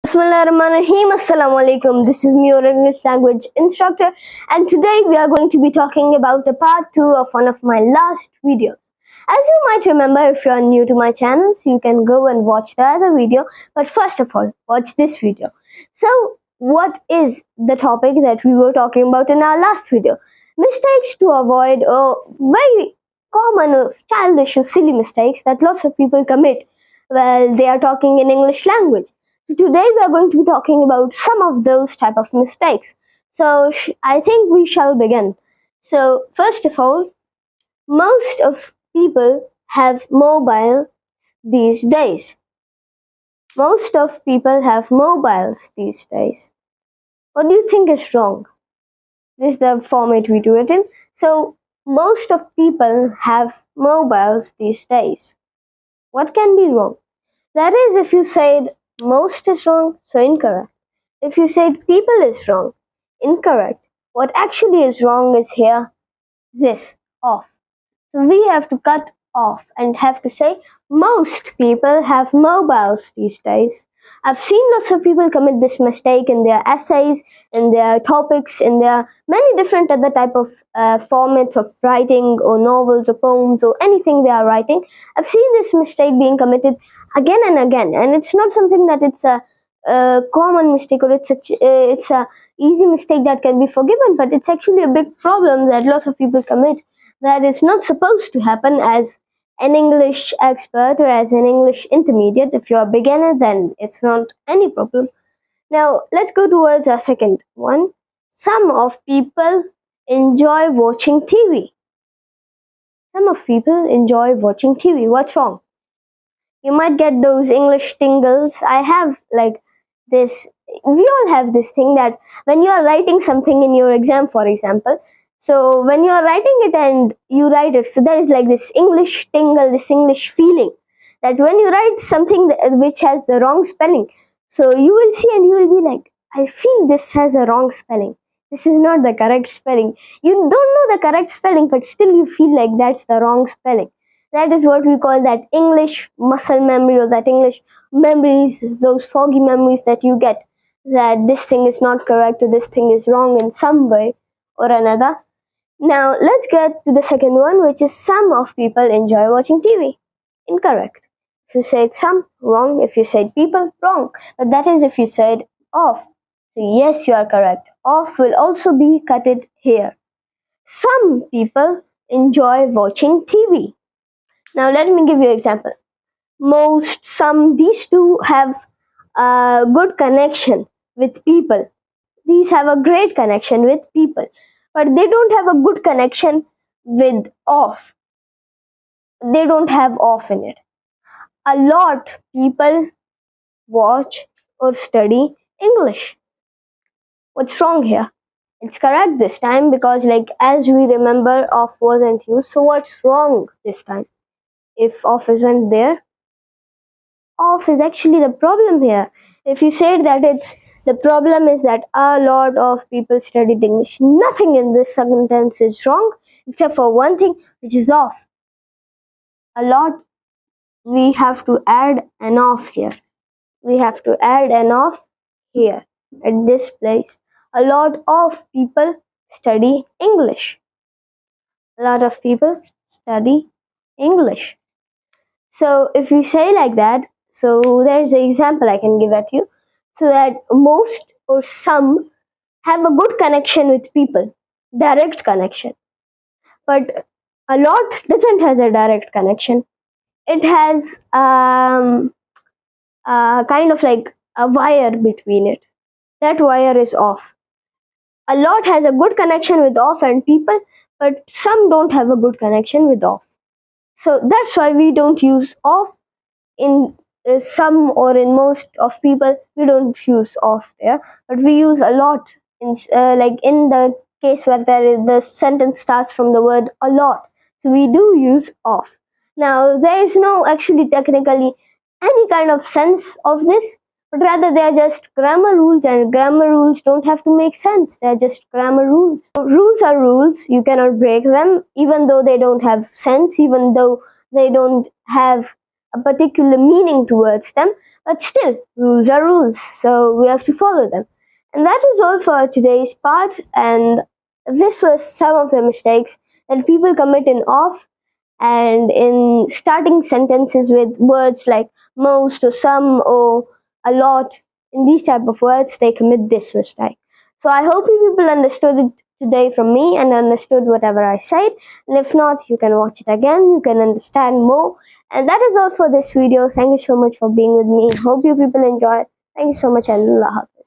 Bismillahirrahmanirrahim. Assalamu alaikum. This is me, your English language instructor, and today we are going to be talking about the part 2 of one of my last videos. As you might remember, if you are new to my channel, so you can go and watch the other video, but first of all, watch this video. So, what is the topic that we were talking about in our last video? Mistakes to avoid, very common, childish or silly mistakes that lots of people commit while they are talking in English language. So today we are going to be talking about some of those type of mistakes. So I think we shall begin. So first of all, most of people have mobile these days. Most of people have mobiles these days. What do you think is wrong? This is the format we do it in. So most of people have mobiles these days. What can be wrong? That is, if you said most is wrong, so incorrect. If you said people is wrong, incorrect. What actually is wrong is here, this, off. So we have to cut off and have to say most people have mobiles these days. I've seen lots of people commit this mistake in their essays, in their topics, in their many different other type of formats of writing or novels or poems or anything they are writing. I've seen this mistake being committed again and again, and it's not something that it's a common mistake or it's a easy mistake that can be forgiven, but it's actually a big problem that lots of people commit that is not supposed to happen as an English expert or as an English intermediate. If you're a beginner, then it's not any problem. Now, let's go towards our second one. Some of people enjoy watching TV. Some of people enjoy watching TV. What's wrong? You might get those English tingles. I have like this, we all have this thing that when you are writing something in your exam, for example, so when you are writing it and you write it, so there is like this English tingle, this English feeling that when you write something which has the wrong spelling, so you will see and you will be like, I feel this has a wrong spelling. This is not the correct spelling. You don't know the correct spelling, but still you feel like that's the wrong spelling. That is what we call that English muscle memory, or that English memories, those foggy memories that you get, that this thing is not correct or this thing is wrong in some way or another. Now, let's get to the second one, which is some of people enjoy watching TV. Incorrect. If you said some, wrong. If you said people, wrong. But that is if you said off. So yes, you are correct. Off will also be cutted here. Some people enjoy watching TV. Now, let me give you an example. Most, some, these two have a good connection with people. These have a great connection with people, but they don't have a good connection with off. They don't have off in it. A lot people watch or study English. What's wrong here? It's correct this time because, like, as we remember, off wasn't used. So what's wrong this time? If off isn't there, off is actually the problem here. If you said that it's the problem is that a lot of people studied English, nothing in this sentence is wrong except for one thing, which is off. A lot, we have to add an off here. We have to add an off here at this place. A lot of people study English. A lot of people study English. So if you say like that, so there's an example I can give at you. So that most or some have a good connection with people, direct connection. But a lot doesn't has a direct connection. It has kind of like a wire between it. That wire is off. A lot has a good connection with off and people, but some don't have a good connection with off. So that's why we don't use off in some or in most of people. We don't use off there, but we use a lot in like in the case where the sentence starts from the word a lot. So we do use off. Now there is no actually technically any kind of sense of this, but rather they are just grammar rules, and grammar rules don't have to make sense. They are just grammar rules. So rules are rules. You cannot break them, even though they don't have sense, even though they don't have a particular meaning towards them, but still, rules are rules, so we have to follow them. And that was all for today's part, and this was some of the mistakes that people commit in off and in starting sentences with words like most or some or a lot. In these type of words, they commit this mistake. So I hope you people understood it today from me and understood whatever I said. And if not, you can watch it again. You can understand more. And that is all for this video. Thank you so much for being with me. Hope you people enjoyed. Thank you so much and Allah Hafiz.